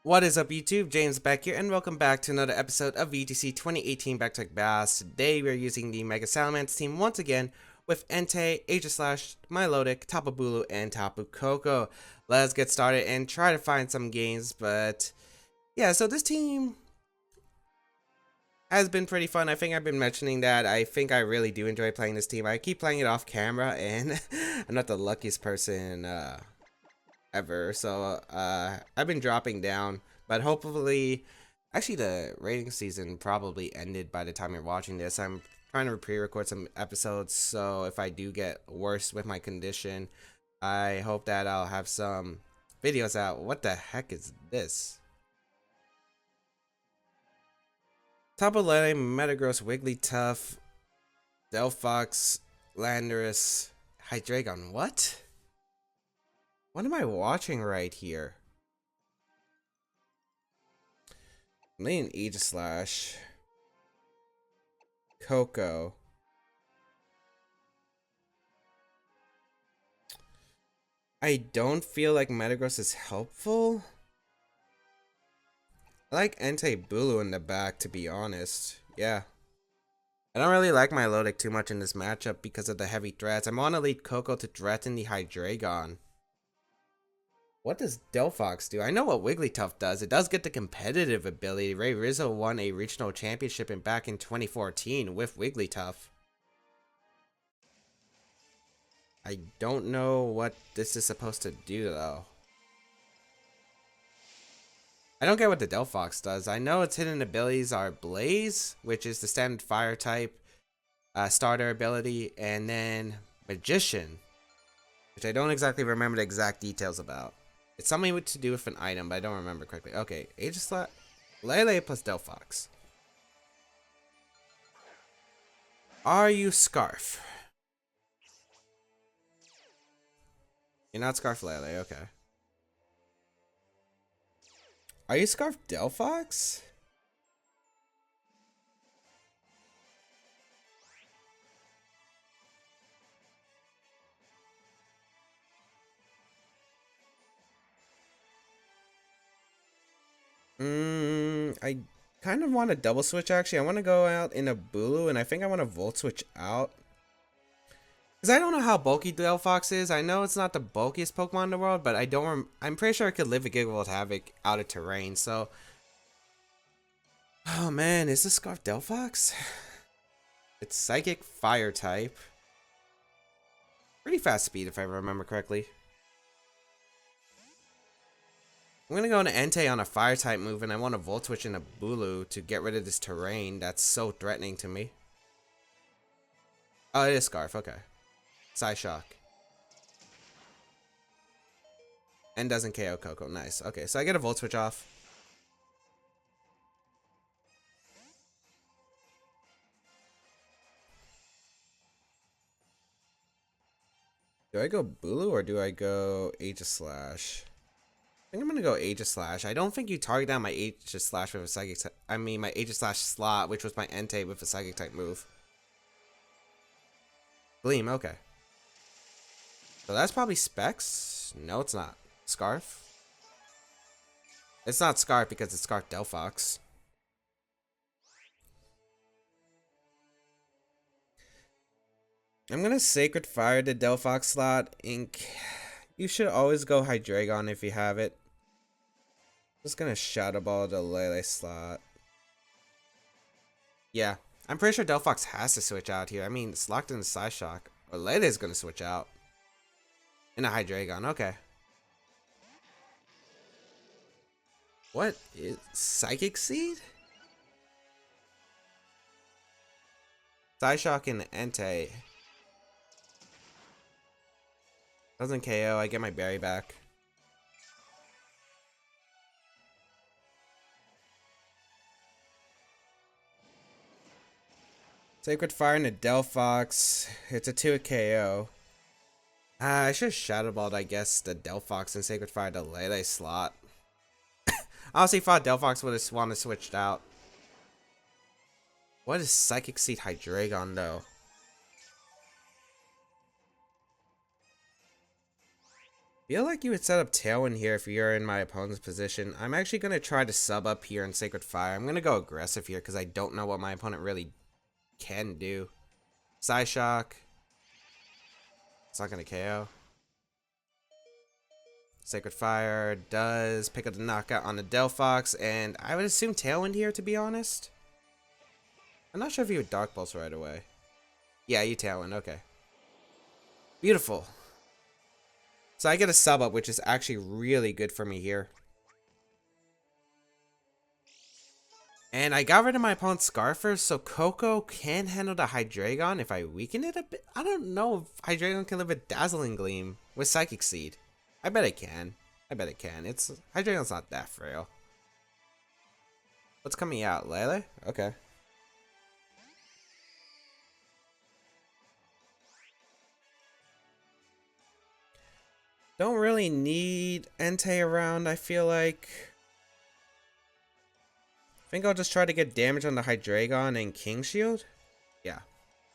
What is up, YouTube? James Baek here, and welcome back to another episode of VGC 2018 Back Battles. Today we are using the Mega Salamence team once again with Entei, Aegislash, Milotic, Tapu Bulu, and Tapu Koko. Let's get started and try to find some games, but yeah, so this team has been pretty fun. I think I've been mentioning that. I think I really do enjoy playing this team. I keep playing it off camera, and I'm not the luckiest person ever, so I've been dropping down, but hopefully, actually the rating season probably ended by the time you're watching this. I'm trying to pre-record some episodes, so if I do get worse with my condition, I hope that I'll have some videos out. What the heck is this? Tapu Lele, Metagross, Wigglytuff, Delphox, Landorus, Hydreigon. What? What am I watching right here? Main Aegislash, Koko. I don't feel like Metagross is helpful. I like Entei Bulu in the back, to be honest. Yeah. I don't really like Milotic too much in this matchup because of the heavy threats. I want to lead Koko to threaten the Hydreigon. What does Delphox do? I know what Wigglytuff does. It does get the competitive ability. Ray Rizzo won a regional championship back in 2014 with Wigglytuff. I don't know what this is supposed to do, though. I don't get what the Delphox does. I know its hidden abilities are Blaze, which is the standard fire type starter ability, and then Magician, which I don't exactly remember the exact details about. It's something to do with an item, but I don't remember correctly. Okay, Aegislash, Lele plus Delphox. Are you Scarf? You're not Scarf Lele, okay. Are you Scarf Delphox? I kind of want to double switch actually. I want to go out in a Bulu, and I think I want to Volt Switch out. Because I don't know how bulky Delphox is. I know it's not the bulkiest Pokemon in the world, but I'm pretty sure it could live a Gigavolt Havoc out of terrain, so. Oh man, is this Scarf Delphox? It's Psychic Fire type. Pretty fast speed if I remember correctly. I'm gonna go into Entei on a fire type move, and I want to Volt Switch in a Bulu to get rid of this terrain that's so threatening to me. Oh, it is Scarf, okay. Psyshock. And doesn't KO Koko, nice. Okay, so I get a Volt Switch off. Do I go Bulu or do I go Aegislash? I think I'm gonna go Aegislash. I don't think you target down my Aegislash with a Psychic type. I mean, my Aegislash slot, which was my Entei with a Psychic type move. Gleam, okay. So that's probably Specs? No, it's not. Scarf? It's not Scarf because it's Scarf Delphox. I'm gonna Sacred Fire the Delphox slot. Ink. You should always go Hydreigon if you have it. Just gonna Shadow Ball the Lele slot. Yeah, I'm pretty sure Delphox has to switch out here. I mean, it's locked in the Psyshock. Or Lele's gonna switch out. In a Hydreigon, okay. What is Psychic Seed? Psyshocking Entei. Doesn't KO, I get my berry back. Sacred Fire into Delphox. It's a 2 KO. I should have Shadow Balled, I guess, the Delphox and Sacred Fire the Lele slot. I honestly thought Delphox would have wanted to switched out. What is Psychic Seed Hydreigon, though? Feel like you would set up Tailwind here if you're in my opponent's position. I'm actually going to try to sub up here in Sacred Fire. I'm going to go aggressive here because I don't know what my opponent really can do. Psyshock. It's not going to KO. Sacred Fire does pick up the knockout on the Delphox, and I would assume Tailwind here, to be honest. I'm not sure if you would Dark Pulse right away. Yeah, you Tailwind, okay. Beautiful. So I get a sub up, which is actually really good for me here. And I got rid of my opponent's Scarfer, so Coco can handle the Hydreigon if I weaken it a bit. I don't know if Hydreigon can live with Dazzling Gleam with Psychic Seed. I bet it can. I bet it can. Hydreigon's not that frail. What's coming out? Lele? Okay. Don't really need Entei around, I feel like. I think I'll just try to get damage on the Hydreigon and King Shield. Yeah.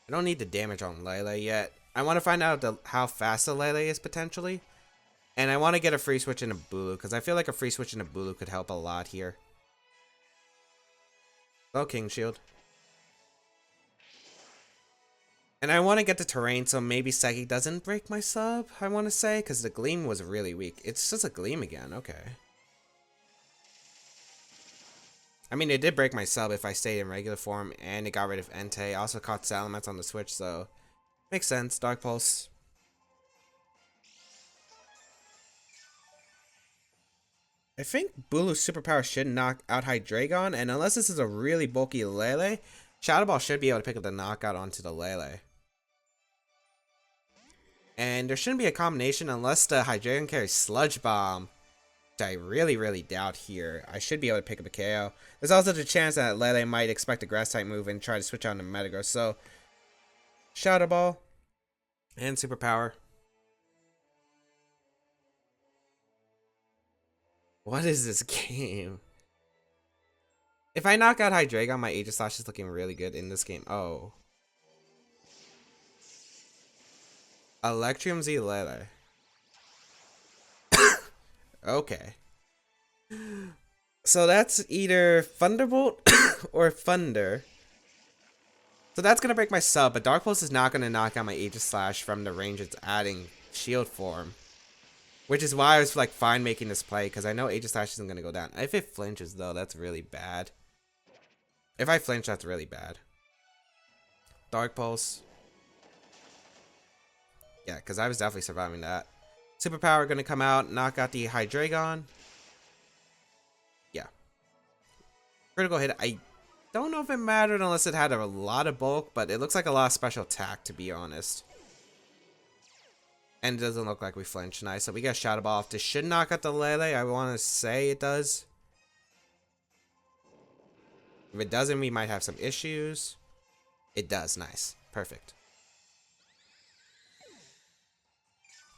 I don't need the damage on Lele yet. I want to find out how fast the Lele is potentially. And I want to get a free switch into Bulu, because I feel like a free switch into Bulu could help a lot here. Oh, King Shield. And I want to get the terrain, so maybe Psychic doesn't break my sub, I want to say, because the Gleam was really weak. It's just a Gleam again, okay. I mean, it did break my sub if I stayed in regular form, and it got rid of Entei. I also caught Salamence on the switch, so makes sense. Dark Pulse. I think Bulu's superpower should knock out Hydreigon, and unless this is a really bulky Lele, Shadow Ball should be able to pick up the knockout onto the Lele. And there shouldn't be a combination unless the Hydreigon carries Sludge Bomb, which I really doubt here. I should be able to pick up a KO. There's also the chance that Lele might expect a Grass type move and try to switch on to Metagross. So, Shadow Ball and Superpower. What is this game? If I knock out Hydreigon, my Aegislash is looking really good in this game. Oh. Electrium Z Lele. Okay. So that's either Thunderbolt or Thunder. So that's going to break my sub, but Dark Pulse is not going to knock out my Aegislash from the range it's adding shield form. Which is why I was like fine making this play, because I know Aegislash isn't going to go down. If it flinches though, that's really bad. If I flinch, that's really bad. Dark Pulse. Yeah, because I was definitely surviving that. Superpower going to come out, knock out the Hydreigon. Yeah. Critical hit. I don't know if it mattered unless it had a lot of bulk, but it looks like a lot of special attack, to be honest. And it doesn't look like we flinch. Nice. So we got Shadow Ball off. This should knock out the Lele. I want to say it does. If it doesn't, we might have some issues. It does. Nice. Perfect.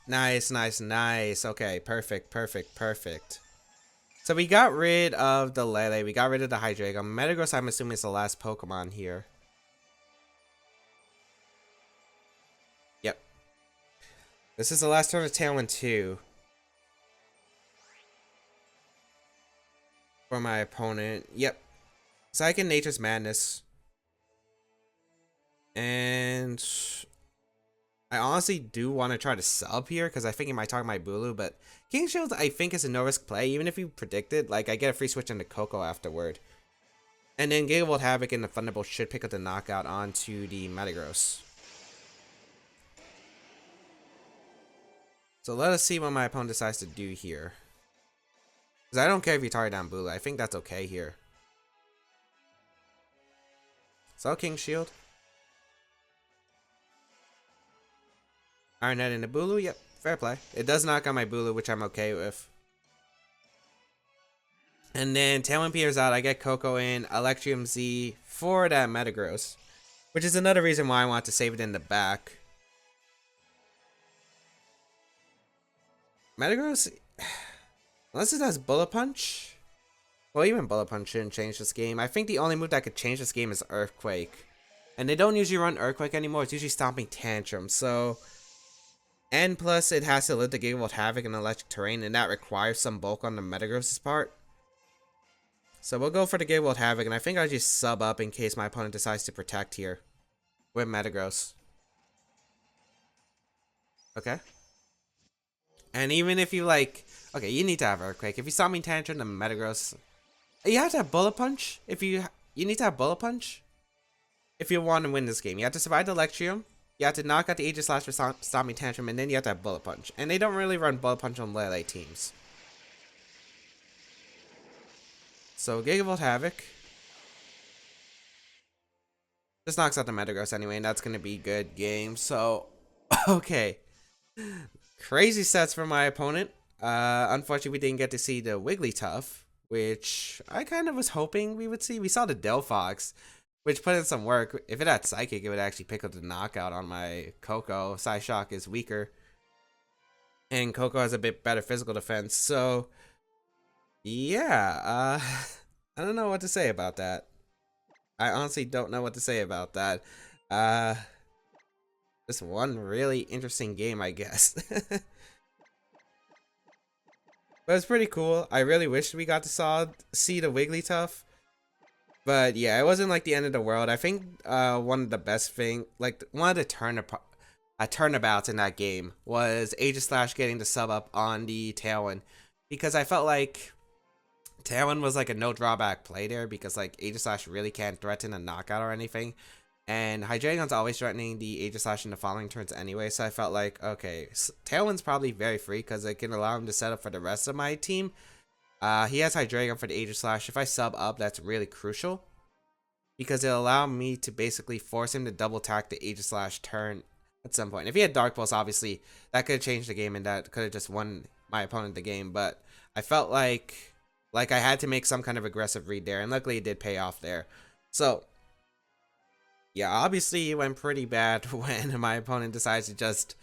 Nice. Okay, perfect. So we got rid of the Lele. We got rid of the Hydreigon. Metagross, I'm assuming, is the last Pokemon here. Yep. This is the last turn of Tailwind 2. For my opponent. Yep. Psychic Nature's Madness. And I honestly do want to try to sub here, because I think he might talk my Bulu, but King Shield I think is a no-risk play, even if you predicted. Like, I get a free switch into Coco afterward. And then Gigavolt Havoc and the Thunderbolt should pick up the knockout onto the Metagross. So let us see what my opponent decides to do here. Because I don't care if you target down Bulu. I think that's okay here. So King Shield. Iron Head into Bulu. Yep, fair play. It does knock out my Bulu, which I'm okay with. And then Tailwind Peters out. I get Coco in. Electrium Z for that Metagross. Which is another reason why I want to save it in the back. Metagross, unless it has Bullet Punch. Well, even Bullet Punch shouldn't change this game. I think the only move that could change this game is Earthquake. And they don't usually run Earthquake anymore. It's usually Stomping Tantrum. So And plus, it has to live the Gigavolt Havoc in electric terrain, and that requires some bulk on the Metagross's part. So we'll go for the Gigavolt Havoc, and I think I'll just sub up in case my opponent decides to protect here with Metagross. Okay. And even if you like, okay, you need to have Earthquake. If you saw me Tantrum, the Metagross, you have to have Bullet Punch. If you need to have Bullet Punch if you want to win this game. You have to survive the Electrium. You have to knock out the Aegislash for Stomping Tantrum, and then you have to have Bullet Punch. And they don't really run Bullet Punch on Lele teams. So Gigavolt Havoc. This knocks out the Metagross anyway, and that's going to be good game. So, okay. Crazy sets for my opponent. Unfortunately, we didn't get to see the Wigglytuff, which I kind of was hoping we would see. We saw the Delphox, which put in some work. If it had Psychic, it would actually pick up the knockout on my Coco. Psyshock is weaker, and Coco has a bit better physical defense. So, yeah, I don't know what to say about that. I honestly don't know what to say about that. This one really interesting game, I guess. But it's pretty cool. I really wish we got to see the Wigglytuff. But yeah, it wasn't like the end of the world. I think one of the best like one of the turnabouts in that game was Aegislash getting the sub up on the Tailwind, because I felt like Tailwind was like a no drawback play there, because like Aegislash really can't threaten a knockout or anything, and Hydreigon's always threatening the Aegislash in the following turns anyway. So I felt like, okay, Tailwind's probably very free because it can allow him to set up for the rest of my team. He has Hydreigon for the Aegislash. If I sub up, that's really crucial, because it'll allow me to basically force him to double attack the Aegislash turn at some point. If he had Dark Pulse, obviously that could have changed the game, and that could have just won my opponent the game. But I felt like I had to make some kind of aggressive read there, and luckily it did pay off there. So yeah, obviously it went pretty bad when my opponent decides to just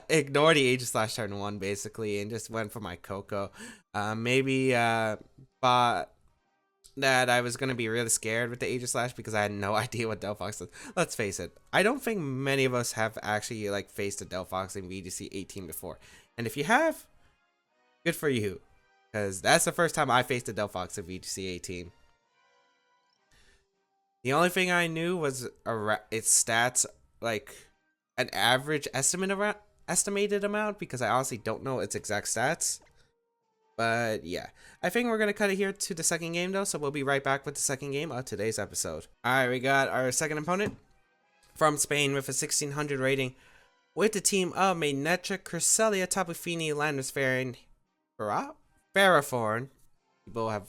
ignore the Aegislash turn 1 basically, and just went for my Coco. Maybe thought that I was going to be really scared with the Aegislash because I had no idea what Delphox was. Let's face it, I don't think many of us have actually like faced a Delphox in VGC 18 before. And if you have, good for you, because that's the first time I faced a Delphox in VGC 18. The only thing I knew was its stats, like an average estimated amount, because I honestly don't know its exact stats. But yeah, I think we're going to cut it here to the second game though, so we'll be right back with the second game of today's episode. Alright, we got our second opponent from Spain with a 1600 rating, with the team of Maynetra, Cresselia, Tapu Fini, Landorus, Ferrothorn. People have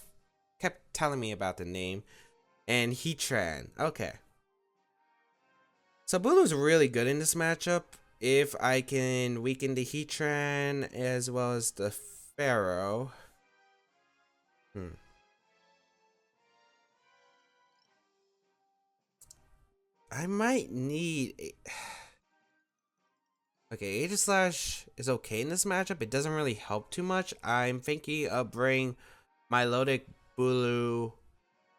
kept telling me about the name. And Heatran. Okay. So Bulu's really good in this matchup. If I can weaken the Heatran as well as the Pharaoh. I might need okay, Aegislash is okay in this matchup. It doesn't really help too much. I'm thinking of bringing Milotic, Bulu,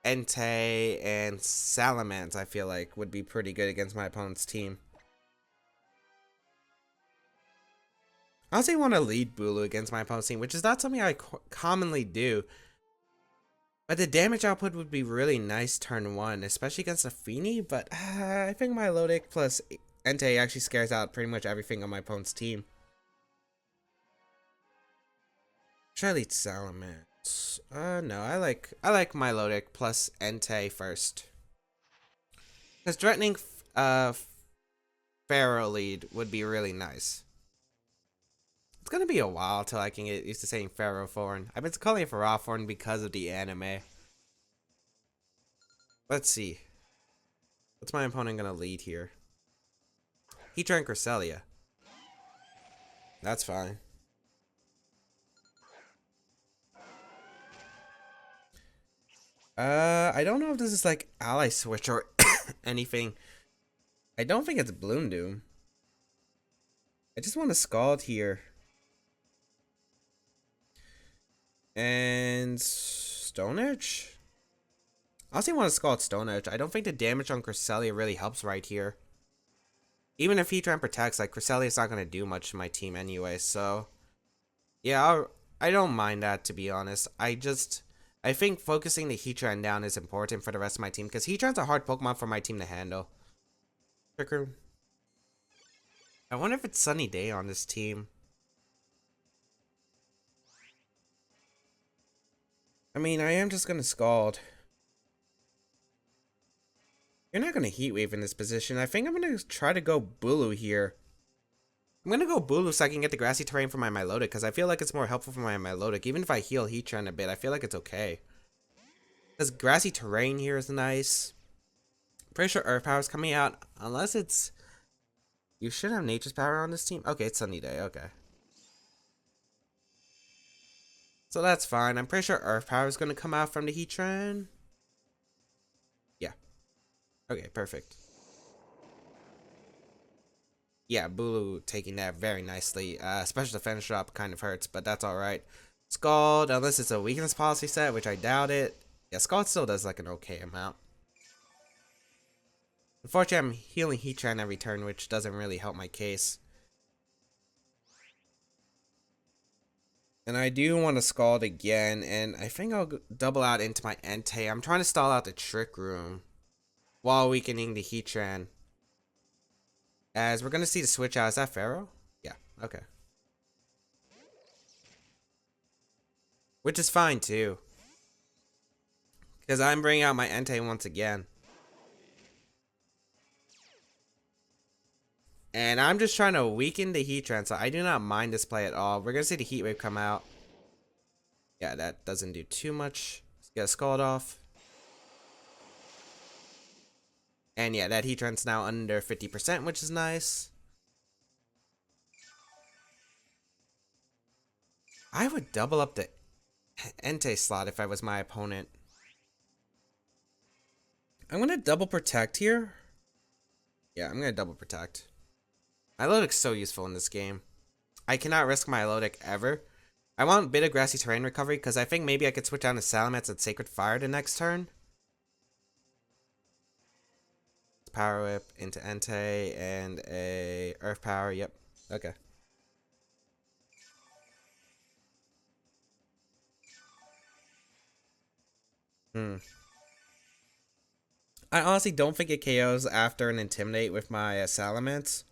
Entei, and Salamence, I feel like would be pretty good against my opponent's team. I also want to lead Bulu against my opponent's team, which is not something I commonly do. But the damage output would be really nice turn 1, especially against a Fini. But I think Milotic plus Entei actually scares out pretty much everything on my opponent's team. Should I lead Salamence? No, I like Milotic plus Entei first. Because threatening Pharaoh lead would be really nice. It's gonna be a while till I can get used to saying Ferrothorn. I've been calling it Ferrothorn because of the anime. Let's see. What's my opponent gonna lead here? Heatran, Cresselia. That's fine. I don't know if this is like Ally Switch or anything. I don't think it's Bloom Doom. I just want to Scald here. And Stone Edge? I also want to Scald Stone Edge. I don't think the damage on Cresselia really helps right here. even if Heatran protects, like Cresselia's not gonna do much to my team anyway. So yeah, I don't mind that, to be honest. I think focusing the Heatran down is important for the rest of my team because Heatran's a hard Pokemon for my team to handle. Trick Room. I wonder if it's Sunny Day on this team. I mean, I am just gonna Scald. You're not gonna Heat Wave in this position. I think I'm gonna try to go Bulu here. I'm gonna go Bulu so I can get the grassy terrain for my Milotic because I feel like it's more helpful for my Milotic. Even if I heal Heatran a bit, I feel like it's okay. Because grassy terrain here is nice. Pretty sure Earth Power is coming out unless it's... You should have Nature's Power on this team. Okay, it's Sunny Day. Okay. So that's fine. I'm pretty sure Earth Power is going to come out from the Heatran. Yeah. Okay, perfect. Yeah, Bulu taking that very nicely. Special defense drop kind of hurts, but that's alright. Scald, unless it's a weakness policy set, which I doubt it. Yeah, Scald still does like an okay amount. Unfortunately, I'm healing Heatran every turn, which doesn't really help my case. And I do want to Scald again, and I think I'll double out into my Entei. I'm trying to stall out the Trick Room while weakening the Heatran. As we're going to see the switch out. Is that Pharaoh? Yeah, okay. Which is fine, too. Because I'm bringing out my Entei once again. And I'm just trying to weaken the Heatran, so I do not mind this play at all. We're going to see the Heat Wave come out. Yeah, that doesn't do too much. Let's get a Scald off. And yeah, that Heatran's now under 50%, which is nice. I would double up the Entei slot if I was my opponent. I'm going to double protect here. Yeah, I'm going to double protect. Milotic's so useful in this game. I cannot risk my Milotic ever. I want a bit of grassy terrain recovery because I think maybe I could switch down to Salamence and Sacred Fire the next turn. Power Whip into Entei and a Earth Power. Yep. Okay. I honestly don't think it KOs after an Intimidate with my Salamence.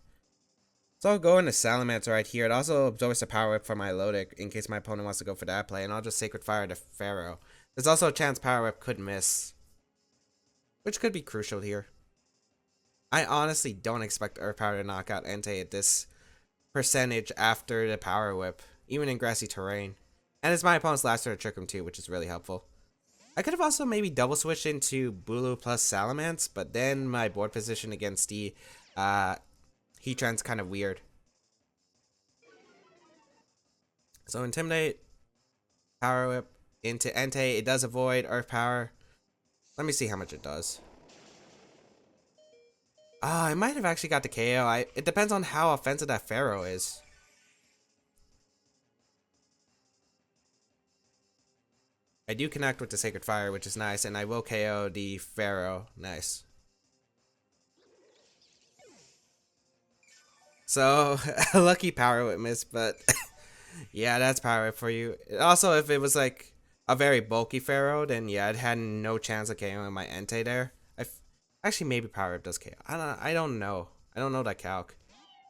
So I'll go into Salamence right here. It also absorbs the Power Whip for my Milotic in case my opponent wants to go for that play. And I'll just Sacred Fire to Pharaoh. There's also a chance Power Whip could miss, which could be crucial here. I honestly don't expect Earth Power to knock out Entei at this percentage after the Power Whip, even in grassy terrain. And it's my opponent's last turn to trick him too, which is really helpful. I could have also maybe double switched into Bulu plus Salamence, but then my board position against the Heatran's kind of weird. So Intimidate, Power Whip into Entei. It does avoid Earth Power. Let me see how much it does. I might have actually got the KO. It depends on how offensive that Pharaoh is. I do connect with the Sacred Fire, which is nice, and I will KO the Pharaoh. Nice. So, a lucky Power Whip miss, but yeah, that's Power Whip for you. Also, if it was like a very bulky Pharaoh, then yeah, it had no chance of KOing my Entei there. Actually, maybe Power Whip does KO. I don't know. I don't know that calc.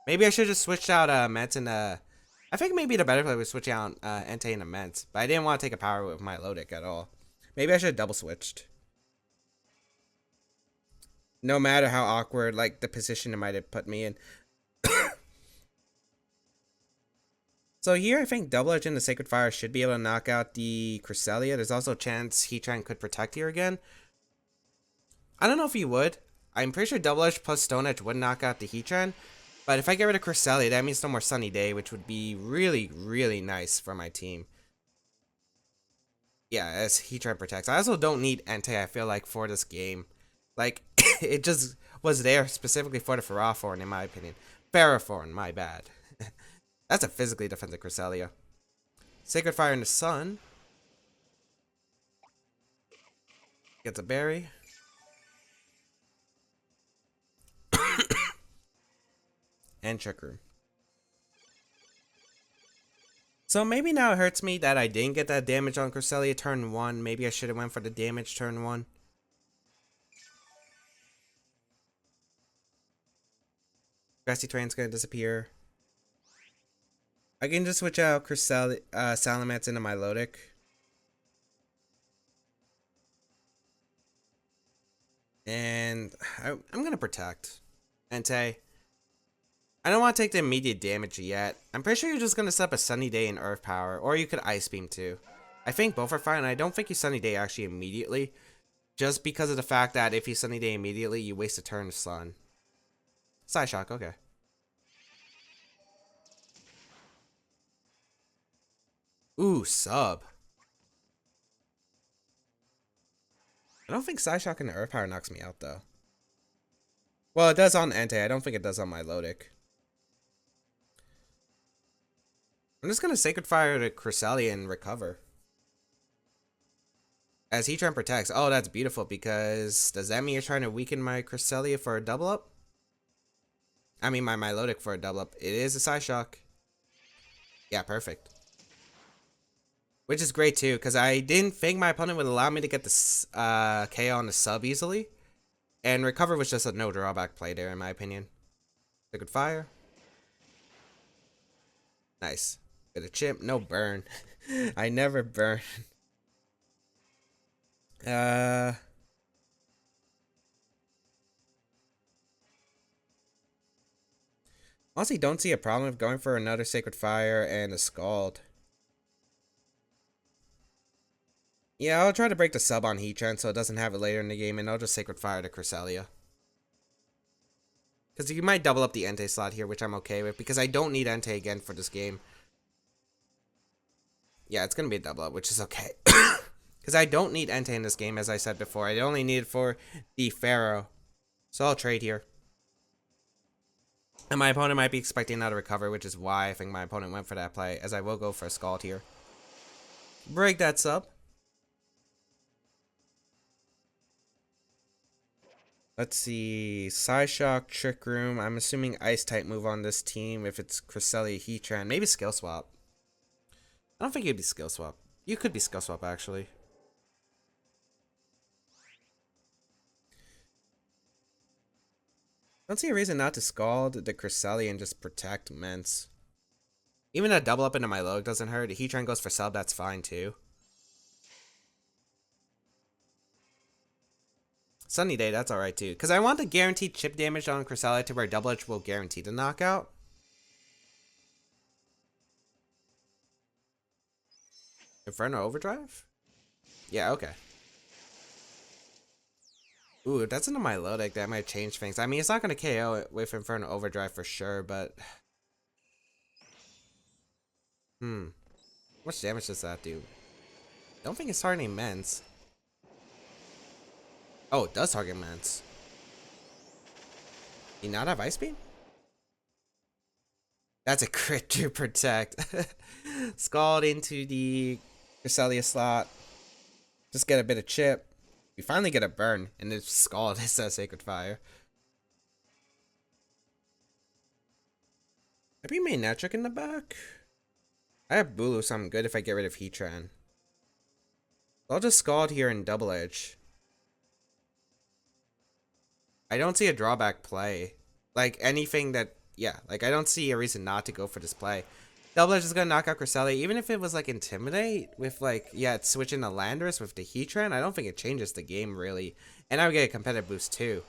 Maybe I should just switch out Mets and I think maybe the better play was switching out Entei and Immense, but I didn't want to take a Power Whip with my Milotic at all. Maybe I should have double switched. No matter how awkward like the position it might have put me in. So here I think Double Edge and the Sacred Fire should be able to knock out the Cresselia. There's also a chance Heatran could protect here again. I don't know if he would. I'm pretty sure Double Edge plus Stone Edge would knock out the Heatran. But if I get rid of Cresselia, that means no more Sunny Day, which would be really, really nice for my team. Yeah, as Heatran protects. I also don't need Entei, I feel like, for this game. Like, it just was there specifically for the Ferrothorn, in my opinion. Ferrothorn, my bad. That's a physically defensive Cresselia. Sacred Fire in the Sun. Gets a berry. and Trick Room. So maybe now it hurts me that I didn't get that damage on Cresselia turn 1. Maybe I should have went for the damage turn 1. Grassy Terrain's gonna disappear. I can just switch out Salamence into my Milotic. And I'm gonna protect Entei. I don't want to take the immediate damage yet. I'm pretty sure you're just gonna set up a Sunny Day and Earth Power, or you could Ice Beam too. I think both are fine, and I don't think you Sunny Day actually immediately, just because of the fact that if you Sunny Day immediately, you waste a turn of Sun. Psyshock, okay. Ooh, sub. I don't think Psyshock and Earth Power knocks me out though. Well, it does on Entei. I don't think it does on my Milotic. I'm just gonna Sacred Fire to Cresselia and recover. As Heatran protects. Oh, that's beautiful, because does that mean you're trying to weaken my Cresselia for a double up? I mean my Milotic for a double up. It is a Psyshock. Yeah, perfect. Which is great too, because I didn't think my opponent would allow me to get the KO on the sub easily. And recover was just a no drawback play there in my opinion. Sacred Fire. Nice. Bit of chip, no burn. I never burn. Honestly, don't see a problem with going for another Sacred Fire and a Scald. Yeah, I'll try to break the sub on Heatran so it doesn't have it later in the game, and I'll just Sacred Fire to Cresselia. Because you might double up the Entei slot here, which I'm okay with, because I don't need Entei again for this game. Yeah, it's going to be a double up, which is okay. Because I don't need Entei in this game, as I said before. I only need it for the Pharaoh. So I'll trade here. And my opponent might be expecting another recover, which is why I think my opponent went for that play, as I will go for a Scald here. Break that sub. Let's see. Psyshock, Trick Room. I'm assuming Ice type move on this team if it's Cresselia, Heatran. Maybe Skill Swap. I don't think you'd be Skill Swap. You could be Skill Swap, actually. I don't see a reason not to Scald the Cresselia and just protect Mence. Even a double up into my Milotic doesn't hurt. If Heatran goes for sub, that's fine too. Sunny Day, that's alright too. Because I want the guaranteed chip damage on Cresselia to where Double Edge will guarantee the knockout. Inferno Overdrive? Yeah, okay. Ooh, if that's into my Milotic, that might change things. I mean, it's not going to KO it with Inferno Overdrive for sure, but... How much damage does that do? Don't think it's targeting Mence. Oh, it does target Mence. Do you not have Ice Beam? That's a crit to protect. Scald into the Cresselia slot. Just get a bit of chip. We finally get a burn, and it's Scald instead of Sacred Fire. Maybe Manectric in the back? I have Bulu, so I'm good if I get rid of Heatran. I'll just Scald here and Double Edge. I don't see a drawback play. Like, anything that... Yeah, like, I don't see a reason not to go for this play. Double Edge is going to knock out Cresselia. Even if it was, like, Intimidate with, like... Yeah, it's switching to Landorus with the Heatran. I don't think it changes the game, really. And I would get a competitive boost, too.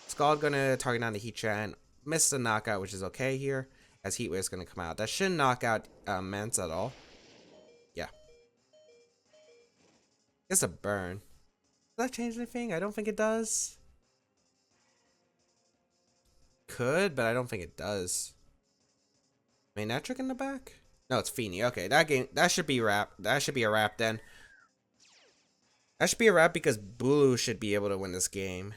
Scald going to target on the Heatran. Miss the knockout, which is okay here. As Heat Wave is going to come out. That shouldn't knock out Mence at all. Yeah. It's a burn. Does that change anything? I don't think it does. Could, but I don't think it does. Manectric in the back? No, it's Feeny. Okay, that should be wrap. That should be a wrap then. That should be a wrap because Bulu should be able to win this game.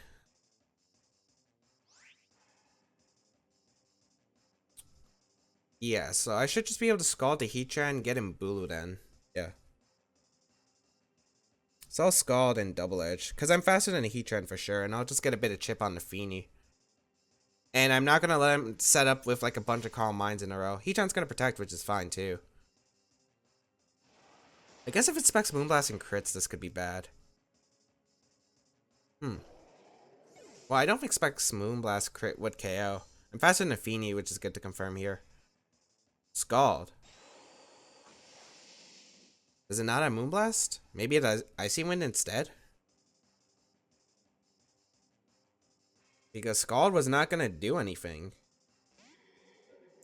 Yeah, so I should just be able to Scald the Heatran and get him Bulu then. Yeah. So I'll Scald and Double Edge. Because I'm faster than a Heatran for sure. And I'll just get a bit of chip on the Feeny. And I'm not going to let him set up with like a bunch of Calm Minds in a row. Heatran's going to protect, which is fine too. I guess if it specs Moonblast and crits, this could be bad. Well, I don't expect Moonblast crit would KO. I'm faster than a Feeny, which is good to confirm here. Scald. Is it not a Moonblast? Maybe it has Icy Wind instead? Because Scald was not going to do anything.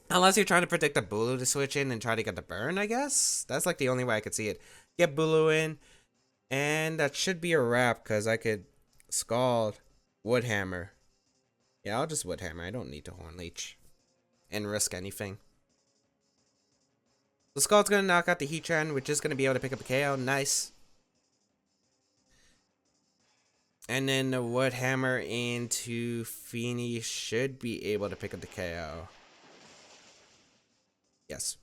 Unless you're trying to predict a Bulu to switch in and try to get the burn, I guess? That's like the only way I could see it. Get Bulu in. And that should be a wrap, because I could Scald, Woodhammer. Yeah, I'll just Woodhammer. I don't need to Horn Leech. And risk anything. The Scald's going to knock out the Heatran, which is going to be able to pick up a KO. Nice. And then the Woodhammer into Feeny should be able to pick up the KO. Yes.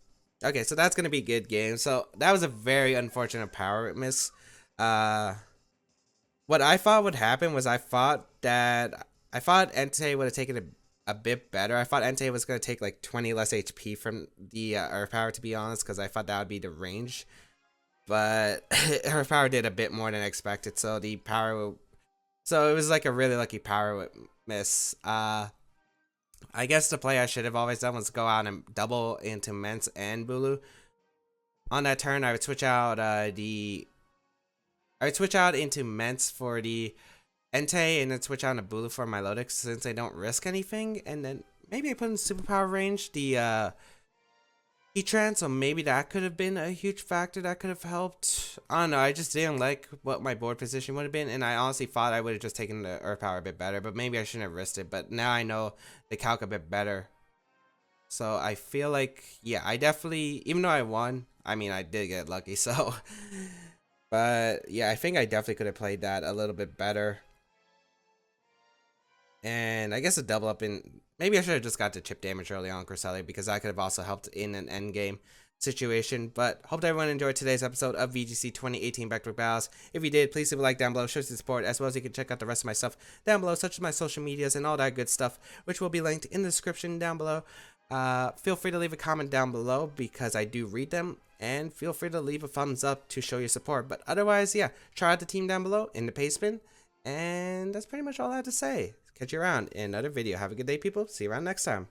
Okay, so that's going to be a good game. So that was a very unfortunate power miss. What I thought would happen was I thought Entei would have taken a bit better. I thought Entei was going to take like 20 less HP from the Earth Power, to be honest, because I thought that would be the range. But Earth Power did a bit more than expected, so the power... So it was like a really lucky power miss. I guess the play I should have always done was go out and double into Mence and Bulu. On that turn, I would switch out into Mence for the Entei, and then switch out into Bulu for my Milotic since I don't risk anything. And then maybe I put in superpower range the Heatran, so maybe that could have been a huge factor that could have helped. I don't know, I just didn't like what my board position would have been, and I honestly thought I would have just taken the Earth Power a bit better, but maybe I shouldn't have risked it. But now I know the calc a bit better. So I feel like, yeah, I definitely, even though I won, I mean, I did get lucky, so. But yeah, I think I definitely could have played that a little bit better. And I guess a double up in... Maybe I should have just got to chip damage early on Cresselia, because that could have also helped in an endgame situation. But hope everyone enjoyed today's episode of VGC 2018 Baek Battles. If you did, please leave a like down below, show some support, as well as you can check out the rest of my stuff down below, such as my social medias and all that good stuff, which will be linked in the description down below. Feel free to leave a comment down below, because I do read them, and feel free to leave a thumbs up to show your support. But otherwise, yeah, try out the team down below in the pastebin, and that's pretty much all I have to say. Catch you around in another video. Have a good day, people. See you around next time.